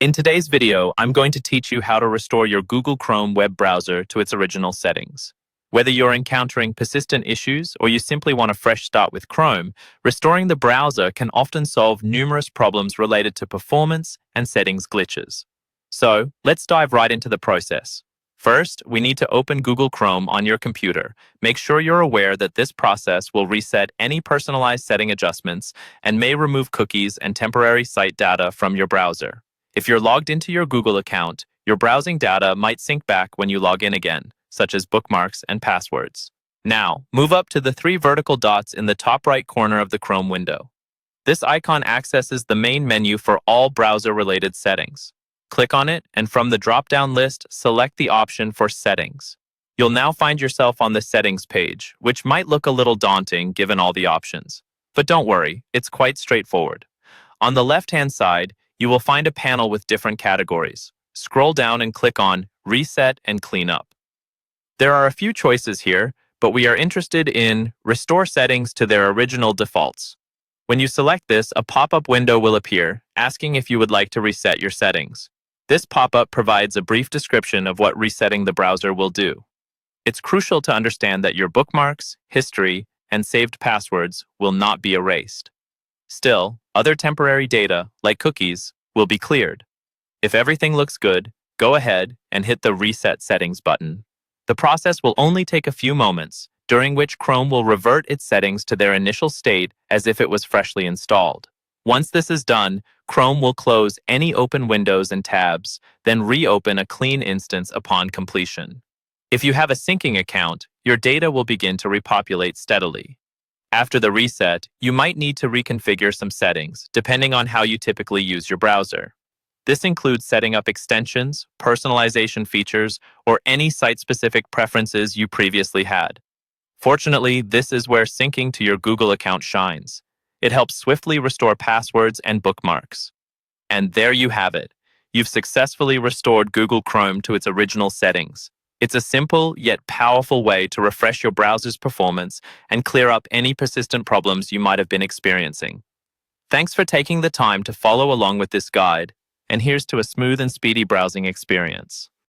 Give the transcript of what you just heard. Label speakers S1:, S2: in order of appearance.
S1: In today's video, I'm going to teach you how to restore your Google Chrome web browser to its original settings. Whether you're encountering persistent issues or you simply want a fresh start with Chrome, restoring the browser can often solve numerous problems related to performance and settings glitches. So, let's dive right into the process. First, we need to open Google Chrome on your computer. Make sure you're aware that this process will reset any personalized setting adjustments and may remove cookies and temporary site data from your browser. If you're logged into your Google account, your browsing data might sync back when you log in again, such as bookmarks and passwords. Now, move up to the three vertical dots in the top right corner of the Chrome window. This icon accesses the main menu for all browser-related settings. Click on it, and from the drop-down list, select the option for Settings. You'll now find yourself on the Settings page, which might look a little daunting given all the options. But don't worry, it's quite straightforward. On the left-hand side, you will find a panel with different categories. Scroll down and click on Reset and Clean Up. There are a few choices here, but we are interested in Restore Settings to their original defaults. When you select this, a pop-up window will appear, asking if you would like to reset your settings. This pop-up provides a brief description of what resetting the browser will do. It's crucial to understand that your bookmarks, history, and saved passwords will not be erased. Still, other temporary data, like cookies, will be cleared. If everything looks good, go ahead and hit the Reset Settings button. The process will only take a few moments, during which Chrome will revert its settings to their initial state as if it was freshly installed. Once this is done, Chrome will close any open windows and tabs, then reopen a clean instance upon completion. If you have a syncing account, your data will begin to repopulate steadily. After the reset, you might need to reconfigure some settings, depending on how you typically use your browser. This includes setting up extensions, personalization features, or any site-specific preferences you previously had. Fortunately, this is where syncing to your Google account shines. It helps swiftly restore passwords and bookmarks. And there you have it. You've successfully restored Google Chrome to its original settings. It's a simple yet powerful way to refresh your browser's performance and clear up any persistent problems you might have been experiencing. Thanks for taking the time to follow along with this guide, and here's to a smooth and speedy browsing experience.